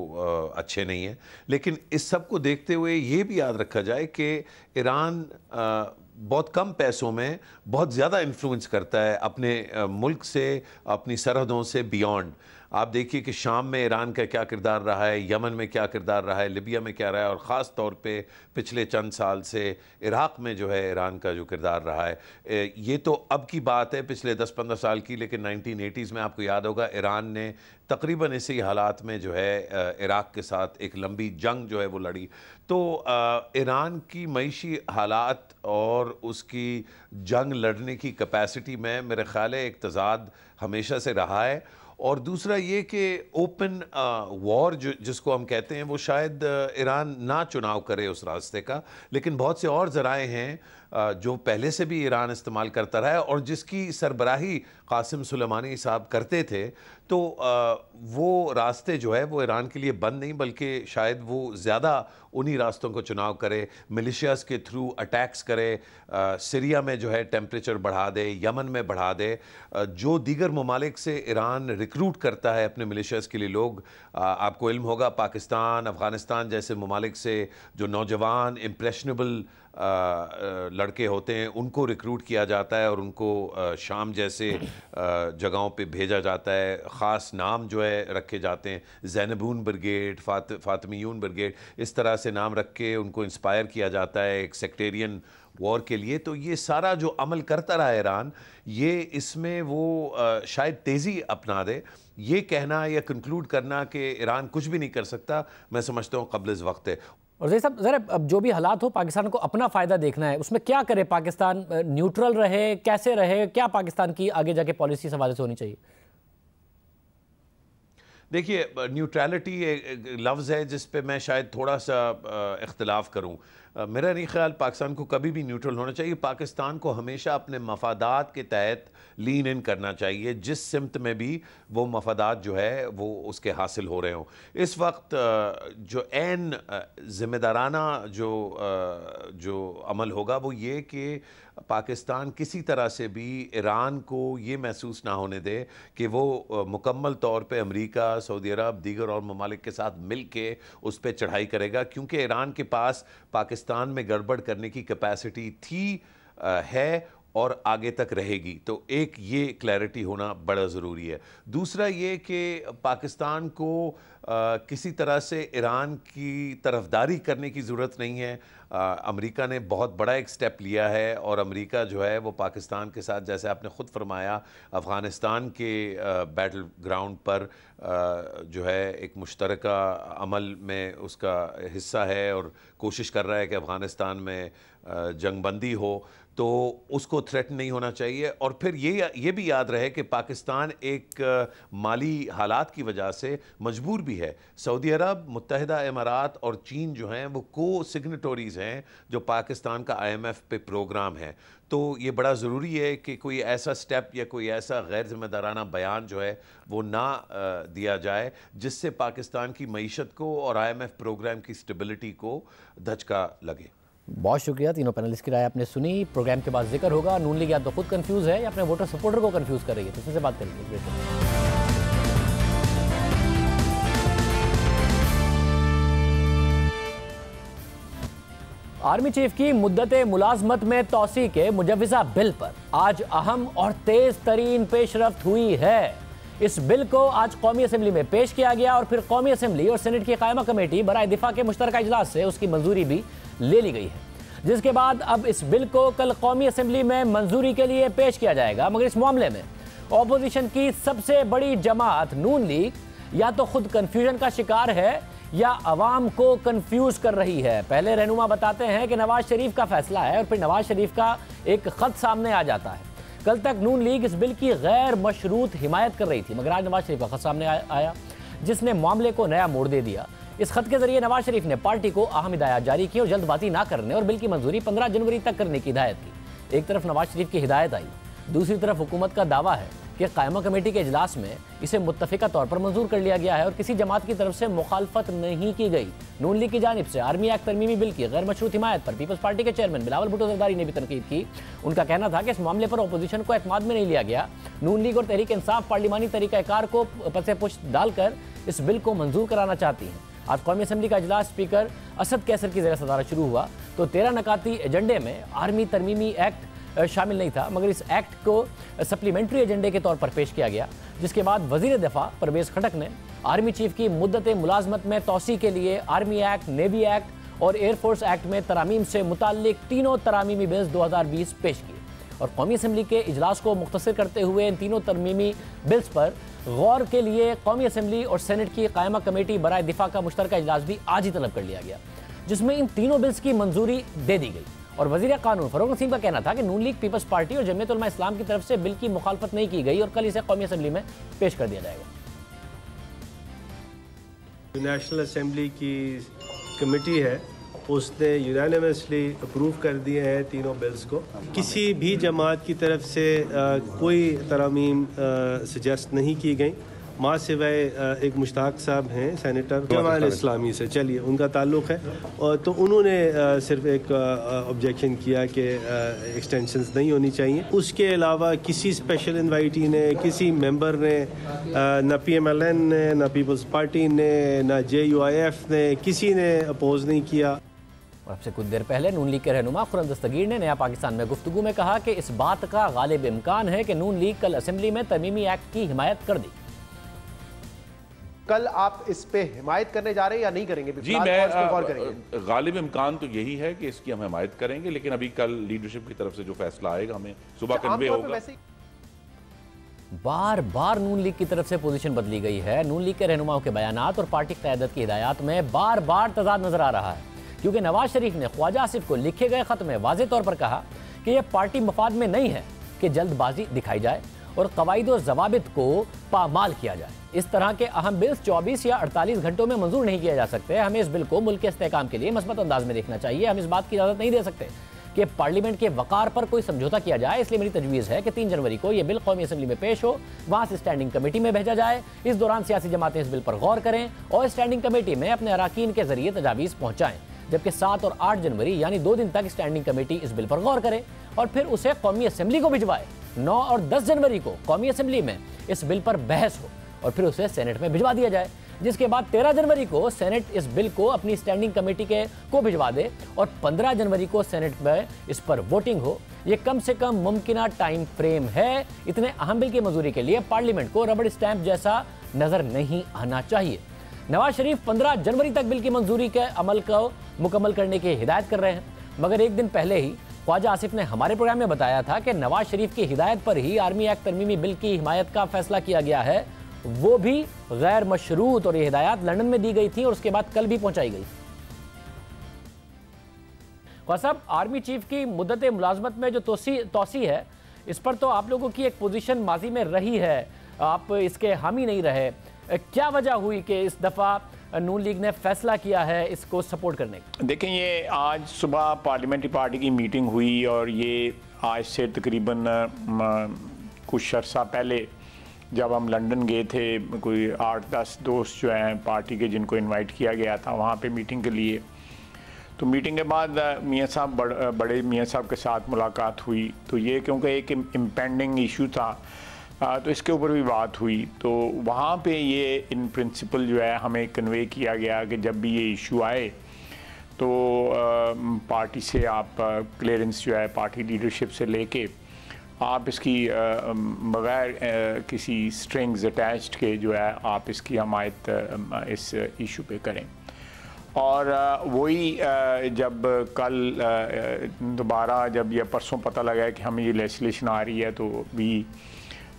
अच्छे नहीं हैं। लेकिन इस सब को देखते हुए ये भी याद रखा जाए कि ईरान बहुत कम पैसों में बहुत ज़्यादा इन्फ्लुएंस करता है अपने मुल्क से, अपनी सरहदों से बियॉन्ड। आप देखिए कि शाम में ईरान का क्या किरदार रहा है, यमन में क्या किरदार रहा है, लिबिया में क्या रहा है, और ख़ास तौर पे पिछले चंद साल से इराक़ में जो है ईरान का जो किरदार रहा है। ये तो अब की बात है, पिछले 10-15 साल की, लेकिन 1980s में आपको याद होगा ईरान ने तकरीबन इसी हालात में जो है इराक़ के साथ एक लंबी जंग जो है वो लड़ी। तो ईरान की मईशी हालात और उसकी जंग लड़ने की कैपेसिटी में मेरे ख़्याल है एक तज़ाद हमेशा से रहा है। और दूसरा ये कि ओपन वॉर जिसको हम कहते हैं वो शायद ईरान ना चुनाव करे उस रास्ते का, लेकिन बहुत से और ज़राए हैं जो पहले से भी ईरान इस्तेमाल करता रहा है और जिसकी सरबराही कासिम सुलेमानी साहब करते थे। तो वो रास्ते जो है वो ईरान के लिए बंद नहीं, बल्कि शायद वो ज़्यादा उन्हीं रास्तों को चुनाव करे, मिलिशियाज़ के थ्रू अटैक्स करे, सीरिया में जो है टेम्परेचर बढ़ा दे, यमन में बढ़ा दे। जो दीगर ममालिक से ईरान रिक्रूट करता है अपने मिलिशियाज़ के लिए लोग, आपको इल्म होगा पाकिस्तान, अफ़गानिस्तान जैसे ममालिक से जो नौजवान इम्प्रेशनेबल लड़के होते हैं उनको रिक्रूट किया जाता है और उनको शाम जैसे जगहों पे भेजा जाता है। ख़ास नाम जो है रखे जाते हैं, ज़ैनबून ब्रिगेड, फ़ातिमीयून ब्रिगेड, इस तरह से नाम रख के उनको इंस्पायर किया जाता है एक सेक्टेरियन वॉर के लिए। तो ये सारा जो अमल करता रहा ईरान, ये इसमें वो शायद तेज़ी अपना दे। ये कहना या कंक्लूड करना कि ईरान कुछ भी नहीं कर सकता, मैं समझता हूँ क़ब्ल इस वक्त है। और जैसे साहब ज़रा अब जो भी हालात हो, पाकिस्तान को अपना फ़ायदा देखना है, उसमें क्या करे पाकिस्तान? न्यूट्रल रहे, कैसे रहे, क्या पाकिस्तान की आगे जाके पॉलिसी इस हवाले से होनी चाहिए? देखिए, न्यूट्रलिटी एक लफ्ज़ है जिस पे मैं शायद थोड़ा सा इख्तिलाफ करूं। मेरा नहीं ख्याल पाकिस्तान को कभी भी न्यूट्रल होना चाहिए। पाकिस्तान को हमेशा अपने मफादात के तहत लीन इन करना चाहिए, जिस सिमत में भी वो मफादात जो है वो उसके हासिल हो रहे हों। इस वक्त जो ऐन ज़िम्मेदाराना जो अमल होगा वो ये कि पाकिस्तान किसी तरह से भी ईरान को ये महसूस ना होने दे कि वो मुकम्मल तौर पे अमेरिका, सऊदी अरब, दीगर और ममालिक के साथ मिल के उस पर चढ़ाई करेगा, क्योंकि ईरान के पास पाकिस्तान में गड़बड़ करने की कैपेसिटी थी, है और आगे तक रहेगी। तो एक ये क्लैरिटी होना बड़ा ज़रूरी है। दूसरा ये कि पाकिस्तान को किसी तरह से ईरान की तरफदारी करने की ज़रूरत नहीं है। अमेरिका ने बहुत बड़ा एक स्टेप लिया है और अमेरिका जो है वो पाकिस्तान के साथ, जैसे आपने ख़ुद फरमाया, अफ़गानिस्तान के बैटल ग्राउंड पर जो है एक मुश्तरका अमल में उसका हिस्सा है और कोशिश कर रहा है कि अफ़गानिस्तान में जंगबंदी हो, तो उसको थ्रेट नहीं होना चाहिए। और फिर ये भी याद रहे कि पाकिस्तान एक माली हालात की वजह से मजबूर भी है। सऊदी अरब, मुत्तहिदा इमारात और चीन जो हैं वो को सिग्नेटरीज़ हैं जो पाकिस्तान का IMF पे प्रोग्राम है। तो ये बड़ा ज़रूरी है कि कोई ऐसा स्टेप या कोई ऐसा गैर ज़िम्मेदाराना बयान जो है वो ना दिया जाए जिससे पाकिस्तान की मईशत को और IMF प्रोग्राम की स्टेबिलिटी को धचका लगे। बहुत शुक्रिया। तीनों पैनलिस्ट की राय आपने सुनी। प्रोग्राम के बाद जिक्र होगा नून लीग या तो खुद कंफ्यूज है या अपने वोटर सपोर्टर को कंफ्यूज कर रही है, तो उससे बात करेंगे। आर्मी चीफ की मुद्दते मुलाजमत में तौसी के मुजव्विज़ा बिल पर आज अहम और तेज तरीन पेशरफ्त हुई है। इस बिल को आज कौमी असेंबली में पेश किया गया और फिर कौमी असेंबली और सेनेट की कायमा कमेटी बराए दिफा के मुश्तरका इजलास से उसकी मंजूरी भी ले ली गई है, जिसके बाद अब इस बिल को कल कौमी असेंबली में मंजूरी के लिए पेश किया जाएगा। मगर इस मामले में ऑपोजिशन की सबसे बड़ी जमात नून लीग या तो खुद कंफ्यूजन का शिकार है या अवाम को कंफ्यूज कर रही है। पहले रहनुमा बताते हैं कि नवाज शरीफ का फैसला है और फिर नवाज शरीफ का एक खत सामने आ जाता है। कल तक नून लीग इस बिल की गैर मशरूत हिमायत कर रही थी, मगर आज नवाज शरीफ का खत सामने आया जिसने मामले को नया मोड़ दे दिया। इस खत के जरिए नवाज शरीफ ने पार्टी को अहम हिदायत जारी की और जल्दबाजी ना करने और बिल की मंजूरी 15 जनवरी तक करने की हिदायत की। एक तरफ नवाज शरीफ की हिदायत आई, दूसरी तरफ हुकूमत का दावा है कि कायमा कमेटी के इजलास में इसे मुत्तफिका तौर पर मंजूर कर लिया गया है और किसी जमात की तरफ से मुखालफत नहीं की गई। नून लीग की जानिब से आर्मी एक्ट तरमीमी बिल की गैर मशरूत हिमायत पर पीपल्स पार्टी के चेयरमैन बिलावल भुट्टो जरदारी ने भी तनकीद की। उनका कहना था कि इस मामले पर अपोजिशन को एतमाद में नहीं लिया गया। नून लीग और तहरीक इंसाफ पार्लिमानी तरीक़ाकार को पसे पुश डालकर इस बिल को मंजूर कराना चाहती हैं। आज कौमी असेंबली का इजलास स्पीकर असद कैसर की ज़ेर सदारत शुरू हुआ तो 13 नकाती एजेंडे में आर्मी तरमीमी एक्ट शामिल नहीं था, मगर इस एक्ट को सप्लीमेंट्री एजेंडे के तौर पर पेश किया गया, जिसके बाद वजीर दिफा परवेज खटक ने आर्मी चीफ की मुद्दत मुलाजमत में तौसी के लिए आर्मी एक्ट, नेवी एक्ट और एयरफोर्स एक्ट में तरामीम से मुताल्लिक तीनों तरामीमी बिल्स 2020 पेश किए और कौमी असेंबली के इजलास को मुख्तसर करते हुए इन तीनों तरमीमी बिल्स पर गौर के लिए कौमी असेंबली और सेनेट की कायमा कमेटी बराए दिफा का मुश्तरका इजलास भी आज ही तलब कर लिया गया, जिसमें इन तीनों बिल्स की मंजूरी दे दी गई। और वजीर कानून फरूक नसीम का कहना था कि नून लीग, पीपल्स पार्टी और जमीयत उलमा इस्लाम की तरफ से बिल की मुखालफत नहीं की गई और कल इसे कौमी असेंबली में पेश कर दिया जाएगा। नेशनल असेंबली की कमेटी है, उसने यूनानिमसली अप्रूव कर दिए हैं तीनों बिल्स को। किसी भी जमात की तरफ से कोई तरमीम सजेस्ट नहीं की गई, माँ सिवाय एक मुश्ताक साहब हैं सेनेटर जमात इस्लामी से, चलिए उनका ताल्लुक़ है, और तो उन्होंने सिर्फ एक ऑब्जेक्शन किया कि एक्सटेंशंस नहीं होनी चाहिए। उसके अलावा किसी स्पेशल इन्वाइटी ने, किसी मेंबर ने, ना PMLN ने, ना पीपल्स पार्टी ने, ना JUIF ने, किसी ने अपोज नहीं किया। और अब से कुछ देर पहले नून लीग के रहनुमा खुर्रम दस्तगीर ने नया पाकिस्तान में गुफ्तगू में कहा कि इस बात का गालिब इम्कान है कि नून लीग कल असेंबली में तरमीमी एक्ट की हिमायत कर दी। कल आप इस पे हिमायत करने जा रहे हैं या नहीं करेंगे? जी, मैं गालिब इम्कान तो यही है कि इसकी हम हिमायत करेंगे, लेकिन अभी कल लीडरशिप की तरफ से जो फैसला आएगा हमें सुबह कन्वे होगा। बार बार नून लीग की तरफ से पोजीशन बदली गई है। नून लीग के रहनुमाओं के बयानात और पार्टी क़यादत की हिदायत में बार बार तजाद नजर आ रहा है, क्योंकि नवाज शरीफ ने ख्वाजा आसिफ को लिखे गए खत में वाज़ेह तौर पर कहा कि यह पार्टी मफाद में नहीं है कि जल्दबाजी दिखाई जाए और कवायद और जवाबित को पामाल किया जाए। इस तरह के अहम बिल्स 24 या 48 घंटों में मंजूर नहीं किए जा सकते। हमें इस बिल को मुल्क के इस्तेहकाम के लिए मस्बत अंदाज में देखना चाहिए। हम इस बात की इजाजत नहीं दे सकते कि पार्लियामेंट के वकार पर कोई समझौता किया जाए। इसलिए मेरी तजवीज़ है कि 3 जनवरी को यह बिल कौमी असेंबली में पेश हो, वहां से स्टैंडिंग कमेटी में भेजा जाए। इस दौरान सियासी जमातें इस बिल पर गौर करें और स्टैंडिंग कमेटी में अपने अराकीन के जरिए तजावीज़ पहुंचाएं, जबकि 7 और 8 जनवरी यानी 2 दिन तक स्टैंडिंग कमेटी इस बिल पर गौर करे और फिर उसे कौमी असेंबली को भिजवाए। 9 और 10 जनवरी को कौमी असेंबली में इस बिल पर बहस हो और फिर उसे सेनेट में भिजवा दिया जाए, जिसके बाद 13 जनवरी को सेनेट इस बिल को अपनी स्टैंडिंग कमेटी को भिजवा दे और 15 जनवरी को सेनेट में इस पर वोटिंग हो। ये कम से कम मुमकिना टाइम फ्रेम है। इतने अहम बिल की मंजूरी के लिए पार्लियामेंट को रबड़ स्टैंप जैसा नजर नहीं आना चाहिए। नवाज शरीफ 15 जनवरी तक बिल की मंजूरी के अमल को मुकम्मल करने की हिदायत कर रहे हैं, मगर एक दिन पहले ही ख्वाजा आसिफ ने हमारे प्रोग्राम में बताया था कि नवाज शरीफ की हिदायत पर ही आर्मी एक्ट तरमीमी बिल की हिमायत का फैसला किया गया है, वो भी गैर मशरूत, और ये हिदायत लंदन में दी गई थी और उसके बाद कल भी पहुंचाई गई। ख्वाजा साहब, आर्मी चीफ की मुद्दत मुलाजमत में जो तोसी है, इस पर तो आप लोगों की एक पोजीशन माजी में रही है, आप इसके हामी नहीं रहे। क्या वजह हुई कि इस दफ़ा नून लीग ने फैसला किया है इसको सपोर्ट करने का? देखें, ये आज सुबह पार्लियामेंट्री पार्टी की मीटिंग हुई और ये आज से तकरीबन कुछ अरसा पहले जब हम लंदन गए थे, कोई 8-10 दोस्त जो हैं पार्टी के जिनको इनवाइट किया गया था वहाँ पे मीटिंग के लिए, तो मीटिंग के बाद मियाँ साहब बड़े मियाँ साहब के साथ मुलाकात हुई। तो ये क्योंकि एक इम्पेंडिंग इशू था तो इसके ऊपर भी बात हुई। तो वहाँ पे ये इन प्रिंसिपल जो है हमें कन्वे किया गया कि जब भी ये इशू आए तो पार्टी से आप क्लियरेंस जो है पार्टी लीडरशिप से लेके आप इसकी बग़ैर किसी स्ट्रिंग्स अटैच्ड के जो है आप इसकी हमायत इस इशू पे करें। और वही जब कल दोबारा जब यह परसों पता लगा कि हमें ये लेजिस्लेशन आ रही है तो we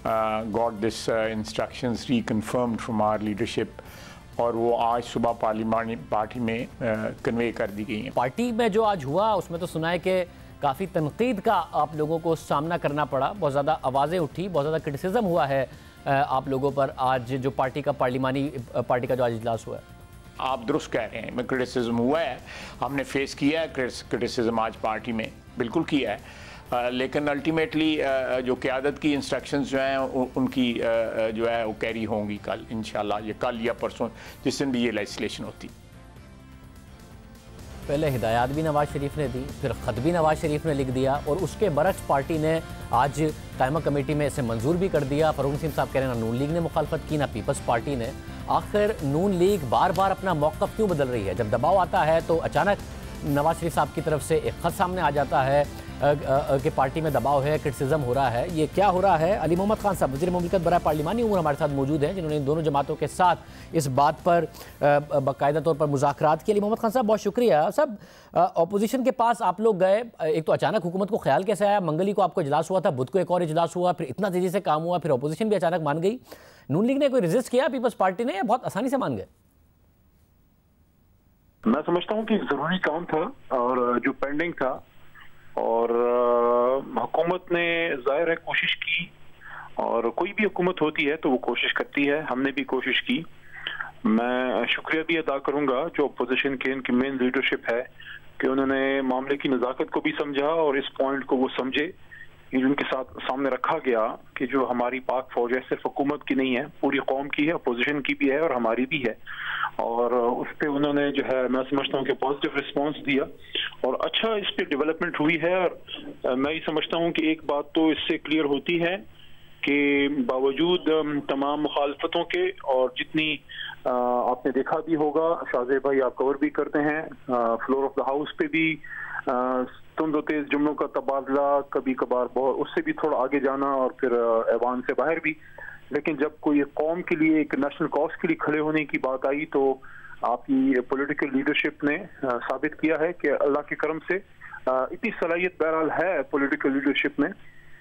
got this instructions reconfirmed from our leadership और वो आज सुबह पार्लियामेंट्री पार्टी में कन्वे कर दी गई हैं। पार्टी में जो आज हुआ उसमें तो सुना है कि काफ़ी तनकीद का आप लोगों को सामना करना पड़ा, बहुत ज़्यादा आवाज़ें उठी, बहुत ज़्यादा क्रिटिसिज्म हुआ है आप लोगों पर आज जो पार्टी का पार्लिमानी पार्टी का जो आज इजलास हुआ है। आप दुरुस्त कह रहे हैं, क्रिटिसिज्म हुआ है, हमने फेस किया है क्रिटिसिज्म आज पार्टी में, बिल्कुल किया है, लेकिन अल्टीमेटली जो क़यादत की इंस्ट्रक्शंस जो हैं उनकी जो है वो कैरी होंगी कल इंशाल्लाह, ये कल या परसों जिस दिन भी ये लेजिस्लेशन होती। पहले हिदायत भी नवाज शरीफ ने दी, फिर ख़त भी नवाज शरीफ ने लिख दिया और उसके बरक्स पार्टी ने आज कायमा कमेटी में इसे मंजूर भी कर दिया। फरूक नसीम साहब कह रहे हैं ना नून लीग ने मुखालफत की ना पीपल्स पार्टी ने। आखिर नून लीग बार बार अपना मौक़िफ़ क्यों बदल रही है? जब दबाव आता है तो अचानक नवाज शरीफ साहब की तरफ से एक ख़त सामने आ जाता है कि पार्टी में दबाव है, क्रिटिसिज्म हो रहा है। ये क्या हो रहा है? अली मोहम्मद खान साहब वज़ीर मुमलिकत बराए पार्लिमानी उमूर हमारे साथ मौजूद हैं, जिन्होंने इन दोनों जमातों के साथ इस बात पर बाकायदा तौर पर मुज़ाकरात किए। अली मोहम्मद खान साहब बहुत शुक्रिया। सब अपोजिशन के पास आप लोग गए, एक तो अचानक हुकूमत को ख्याल कैसे आया? मंगली को आपको इजलास हुआ था, बुध को एक और इजलास हुआ, फिर इतना तेज़ी से काम हुआ, फिर अपोजिशन भी अचानक मान गई। नून लीग ने कोई रेजिस्ट किया पीपल्स पार्टी ने या बहुत आसानी से मान गए? मैं समझता हूँ कि जरूरी काम था और जो पेंडिंग था और हुकूमत ने जाहिर है कोशिश की और कोई भी हुकूमत होती है तो वो कोशिश करती है, हमने भी कोशिश की। मैं शुक्रिया भी अदा करूंगा जो अपोजिशन के इनकी मेन लीडरशिप है कि उन्होंने मामले की नज़ाकत को भी समझा और इस पॉइंट को वो समझे कि उनके साथ सामने रखा गया कि जो हमारी पाक फौज है सिर्फ हुकूमत की नहीं है, पूरी कौम की है, अपोजिशन की भी है और हमारी भी है। और उस पर उन्होंने जो है मैं समझता हूँ कि पॉजिटिव रिस्पांस दिया और अच्छा इस पर डेवलपमेंट हुई है। और मैं ये समझता हूँ कि एक बात तो इससे क्लियर होती है कि बावजूद तमाम मुखालफतों के और जितनी आपने देखा भी होगा, शाहजेब भाई आप कवर भी करते हैं, फ्लोर ऑफ द हाउस पे भी तुंद और तेज जुमलों का तबादला, कभी कभार बहुत उससे भी थोड़ा आगे जाना और फिर ऐवान से बाहर भी, लेकिन जब कोई कौम के लिए एक नेशनल कॉज के लिए खड़े होने की बात आई तो आपकी पॉलिटिकल लीडरशिप ने साबित किया है कि अल्लाह के करम से इतनी सलाहियत बहरहाल है पॉलिटिकल लीडरशिप में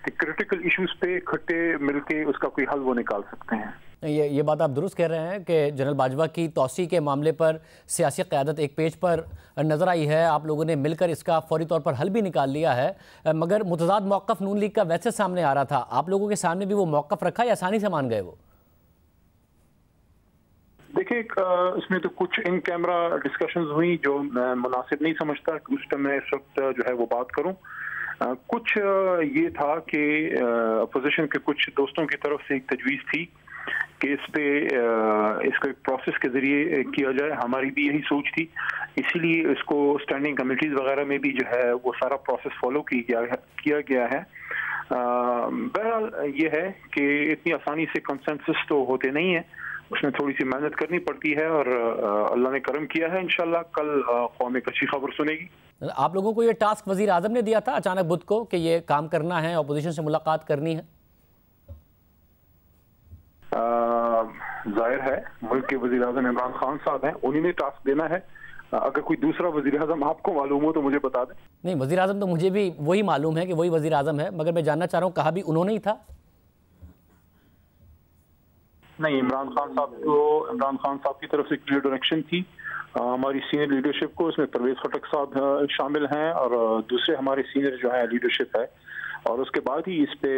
कि क्रिटिकल इश्यूज पे इकट्ठे मिलके उसका कोई हल वो निकाल सकते हैं। ये बात आप दुरुस्त कह रहे हैं कि जनरल बाजवा की तौसी के मामले पर सियासी क़यादत एक पेज पर नज़र आई है। आप लोगों ने मिलकर इसका फौरी तौर पर हल भी निकाल लिया है, मगर मुतज़ाद मौक़िफ़ नून लीग का वैसे सामने आ रहा था। आप लोगों के सामने भी वो मौक़िफ़ रखा या आसानी से मान गए वो? देखिए, इसमें तो कुछ इन कैमरा डिस्कशंस हुई जो मैं मुनासिब नहीं समझता कि उस टाइम मैं इस वक्त जो है वो बात करूं। कुछ ये था कि अपोजिशन के कुछ दोस्तों की तरफ से एक तजवीज़ थी कि इसको एक प्रोसेस के जरिए किया जाए। हमारी भी यही सोच थी, इसीलिए इसको स्टैंडिंग कमेटीज वगैरह में भी जो है वो सारा प्रोसेस फॉलो किया गया है। बहरहाल ये है कि इतनी आसानी से कंसेंसस तो होते नहीं है, उसमें थोड़ी सी मेहनत करनी पड़ती है और अल्लाह ने करम किया है। इंशाल्लाह कल कौम एक अच्छी खबर सुनेगी। आप लोगों को ये टास्क वजीर आजम ने दिया था अचानक बुध को कि ये काम करना है, अपोजिशन से मुलाकात करनी है? जाहिर है मुल्क के वजीर आजम इमरान खान साहब हैं, उन्हीं ने टास्क देना है। अगर कोई दूसरा वजीर आजम आपको मालूम हो तो मुझे बता दें। नहीं, वजीर आजम तो मुझे भी वही मालूम है कि वही वजीर आजम है, मगर मैं जानना चाह रहा हूँ कहा भी उन्होंने ही था? नहीं, इमरान खान साहब की तरफ से क्लियर डायरेक्शन थी हमारी सीनियर लीडरशिप को। इसमें परवेज खटक साहब शामिल हैं और दूसरे हमारे सीनियर जो है लीडरशिप है, और उसके बाद ही इस पे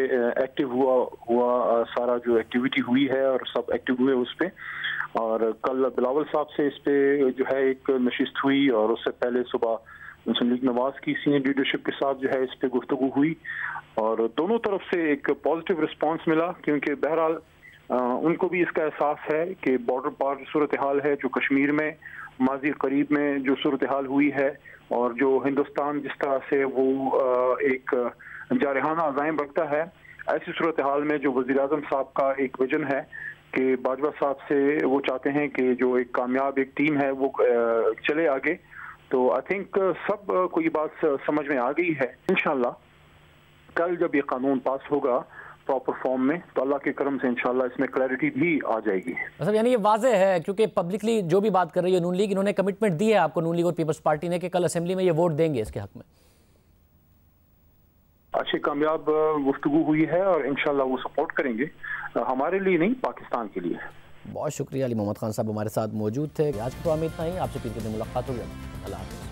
एक्टिव हुआ सारा जो एक्टिविटी हुई है और सब एक्टिव हुए उस पे। और कल बिलावल साहब से इस पे जो है एक नशिस्त हुई और उससे पहले सुबह मुस्लिम लीग नवाज की सीनियर लीडरशिप के साथ जो है इस पे गुफ्तगू हुई और दोनों तरफ से एक पॉजिटिव रिस्पांस मिला, क्योंकि बहरहाल उनको भी इसका एहसास है कि बॉर्डर पार जो सूरत हाल है, जो कश्मीर में माजी करीब में जो सूरत हाल हुई है और जो हिंदुस्तान जिस तरह से वो एक जारहाना अज़ाइम रखता है, ऐसी सूरत हाल में जो वज़ीर आज़म साहब का एक विजन है कि बाजवा साहब से वो चाहते हैं कि जो एक कामयाब एक टीम है वो चले आगे। तो आई थिंक सब को ये बात समझ में आ गई है। इंशाल्लाह कल जब ये कानून पास होगा प्रॉपर फॉर्म में तो अल्लाह के करम से इंशाल्लाह इसमें क्लैरिटी भी आ जाएगी। मतलब यानी ये वाज़ेह है, क्योंकि पब्लिकली जो भी बात कर रही है नून लीग, इन्होंने कमिटमेंट दी है आपको, नून लीग और पीपल्स पार्टी ने, कि कल असेंबली में ये वोट देंगे इसके हक में। अच्छी कामयाब गुफ्तगू हुई है और इंशाल्लाह वो सपोर्ट करेंगे, हमारे लिए नहीं पाकिस्तान के लिए। बहुत शुक्रिया। अली मोहम्मद खान साहब हमारे साथ मौजूद थे। आज के प्रोग्राम में इतना ही। आपसे फिर कभी मुलाकात होगी। अल्लाह हाफ़िज़।